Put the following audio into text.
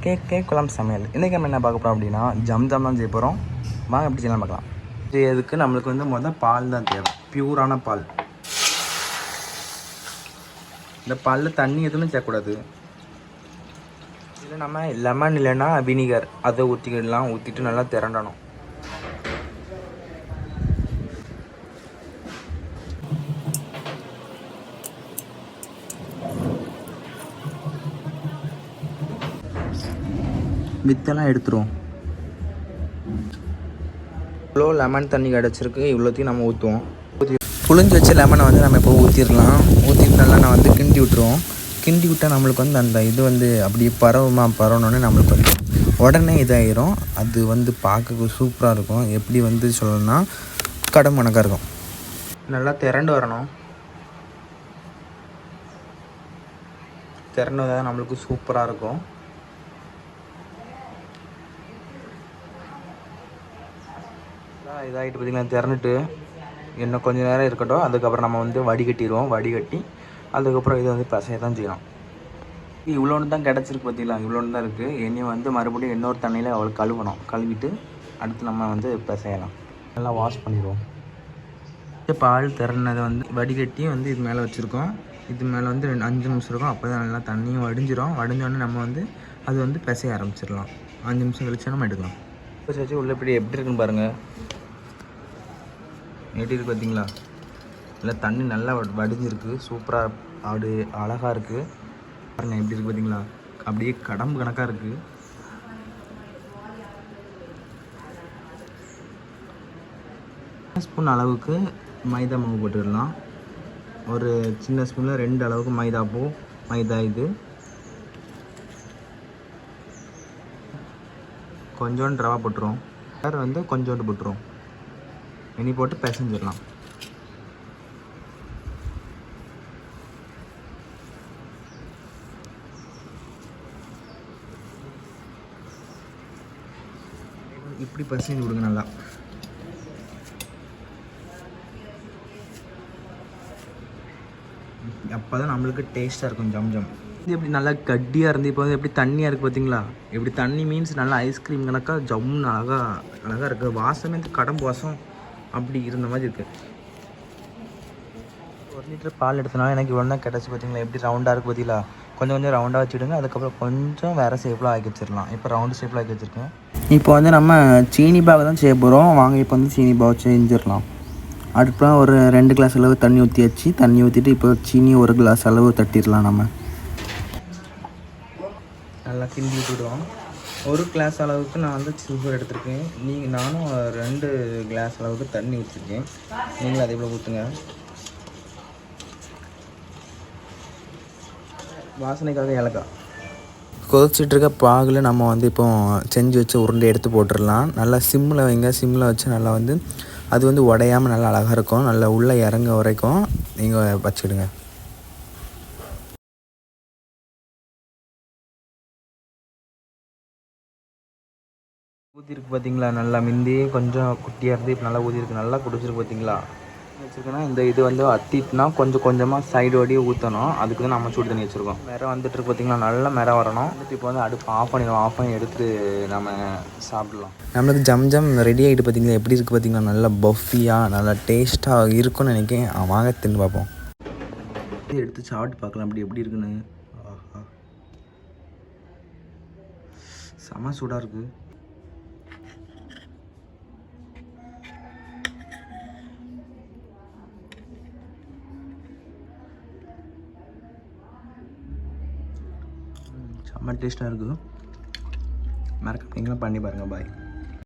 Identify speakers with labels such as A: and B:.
A: கேக்கே குழம்பு சமையல். இன்றைக்கி நம்ம என்ன பார்க்க போகிறோம் அப்படின்னா ஜம் தான் செய்ய போகிறோம். வாங்க எப்படி செய்யலாம் பார்க்கலாம். இதுக்கு நம்மளுக்கு முதல் பால் தான் தேவை, பியூரான பால். இந்த பாலில் தண்ணி எதுவும் சேர்க்கக்கூடாது. இதில் நம்ம லெமன் இல்லைன்னா வினிகர் அதை ஊற்றிக்கிடலாம். ஊற்றிட்டு நல்லா திரண்டணும். வித்தெல்லாம் எடுத்துருவோம். இவ்வளோ லெமன் தண்ணி கிடச்சிருக்கு, இவ்வளோத்தையும் நம்ம ஊற்றுவோம். புளிஞ்சு வச்ச லெமனை நம்ம இப்போ ஊற்றிடலாம். ஊற்றிட்டு நல்லா நான் கிண்டி விட்டுருவோம். கிண்டி விட்டால் நம்மளுக்கு அந்த இது அப்படியே பரவணுன்னே நம்மளுக்கு உடனே இதாகிரும். அது பார்க்க சூப்பராக இருக்கும். எப்படி சொல்லணும்னா கடும் மணக்காக இருக்கும். நல்லா திரண்டு வரணும். திரண்டு வந்தால் நம்மளுக்கு சூப்பராக இருக்கும். இதாகிட்டு பார்த்திங்கன்னா திறந்துட்டு இன்னும் கொஞ்சம் நேரம் இருக்கட்டும். அதுக்கப்புறம் நம்ம வடிகட்டிடுவோம். வடிகட்டி அதுக்கப்புறம் இதை பசைய தான் செய்யணும். இவ்வளோன்னு தான் கிடச்சிருக்கு பார்த்தீங்களா, இவ்வளோன்னு தான் இருக்குது. என்னையும் மறுபடியும் இன்னொரு தண்ணியில் அவளுக்கு கழுவணும். கழுவிட்டு அடுத்து நம்ம பிசையலாம். நல்லா வாஷ் பண்ணிடுவோம். பால் திறனதை வடிகட்டி இது மேலே வச்சுருக்கோம். இது மேலே 5 நிமிஷம் இருக்கும். அப்போ தான் நல்லா தண்ணியும் வடிஞ்சிடும். வடிஞ்சோடனே நம்ம அது பிசைய ஆரம்பிச்சிடலாம். 5 நிமிஷம் கழிச்சு நம்ம எடுக்கலாம். வச்சு உள்ள எப்படி இருக்குன்னு பாருங்கள். எப்படி இருக்குது பார்த்தீங்களா? இல்லை தண்ணி நல்லா வடிஞ்சிருக்கு. சூப்பராக அழகாக இருக்குது பாருங்கள். எப்படி இருக்குது பார்த்தீங்களா? அப்படியே கடம்பு கணக்காக இருக்குது. ஸ்பூன் அளவுக்கு மைதா மாவு போட்டுடலாம். ஒரு சின்ன ஸ்பூனில் 2 அளவுக்கு மைதா இது கொஞ்சோண்டு ரவா போட்டுருவோம். வேறு கொஞ்சோண்டு போட்டுருவோம். இனி போட்டு பிசைஞ்சிடலாம். இப்படி பிசைஞ்சு விடுங்க நல்லா. அப்போ தான் நம்மளுக்கு டேஸ்ட்டாக இருக்கும் ஜம். இது எப்படி நல்லா கட்டியாக இருந்து இப்போ எப்படி தண்ணியாக இருக்குது பார்த்தீங்களா? எப்படி தண்ணி மீன்ஸ் நல்லா ஐஸ்கிரீம் கணக்காக ஜம்முன்னு அழகாக இருக்குது. வாசமே கடம்பு வாசம் அப்படி இருந்த மாதிரி இருக்குது. 1 லிட்டர் பால் எடுத்தனால எனக்கு இவ்வளோ தான் கிடச்சி பார்த்தீங்களா? எப்படி ரவுண்டாக இருக்குது பார்த்தீங்களா? கொஞ்சம் ரவுண்டாக வச்சுடுங்க. அதுக்கப்புறம் கொஞ்சம் வேறு ஷேப்பில் ஆக்கி வச்சிடலாம். இப்போ ரவுண்டு ஷேப்பில் ஆக்கி வச்சுருக்கேன். இப்போ நம்ம சீனி பாவை தான் செய்ய போகிறோம். வாங்க இப்போ சீனி பாவை செஞ்சிடலாம். அடுப்பில் ஒரு 2 கிளாஸ் அளவு தண்ணி ஊற்றியாச்சு. தண்ணி ஊற்றிட்டு இப்போ சீனி 1 கிளாஸ் அளவு தட்டிடலாம். நம்ம நல்லா கிண்டி விட்டுடுவோம். 1 கிளாஸ் அளவுக்கு நான் சுகர் எடுத்திருக்கேன். நானும் 2 கிளாஸ் அளவுக்கு தண்ணி ஊற்றிருக்கேன். நீங்களும் அதே போல் ஊற்றுங்க. வாசனைக்காக ஏலக்காய். கொதிச்சுட்டு இருக்க பாகில் நம்ம இப்போ செஞ்சு வச்சு உருண்டை எடுத்து போட்டுடலாம். நல்லா சிம்மில் வைங்க. சிம்மில் வச்சு நல்லா அது உடையாமல் நல்லா அழகாக இருக்கும். நல்லா உள்ளே இறங்க வரைக்கும் நீங்கள் வச்சுடுங்க. ஊற்றிருக்கு பார்த்தீங்களா? நல்லா மிந்தி கொஞ்சம் குட்டியாக இருந்து இப்போ நல்லா ஊற்றிருக்கு. நல்லா குடிச்சிருக்கு பார்த்தீங்களா? வச்சுருக்கேன்னா இந்த இது அத்திட்டுனா கொஞ்சமாக சைடு வடியே ஊற்றணும். அதுக்கு தான் நம்ம சூடு தண்ணி வச்சுருக்கோம். மேலே வந்துட்டுருக்கு பார்த்தீங்களா? நல்லா மேலே வரணும். இப்போ அடுப்பு ஆஃப் பண்ணிடுவோம். ஆஃப் பண்ணி எடுத்து நம்ம சாப்பிட்லாம். நம்மளுக்கு ஜம் ரெடி ஆகிட்டு பார்த்தீங்களா? எப்படி இருக்குது பார்த்தீங்களா? நல்லா பஃபியாக நல்லா டேஸ்ட்டாக இருக்குன்னு நினைக்கிறேன். வாங்க தின்னு பார்ப்போம். எடுத்து சாப்பிட்டு பார்க்கலாம் எப்படி இருக்குன்னு. ஆஹா, செம சூடாக இருக்குது. செம்ம டேஸ்ட்டாக இருக்குது. மறக்காம நீங்களும் பண்ணி பாருங்கள். பாய்.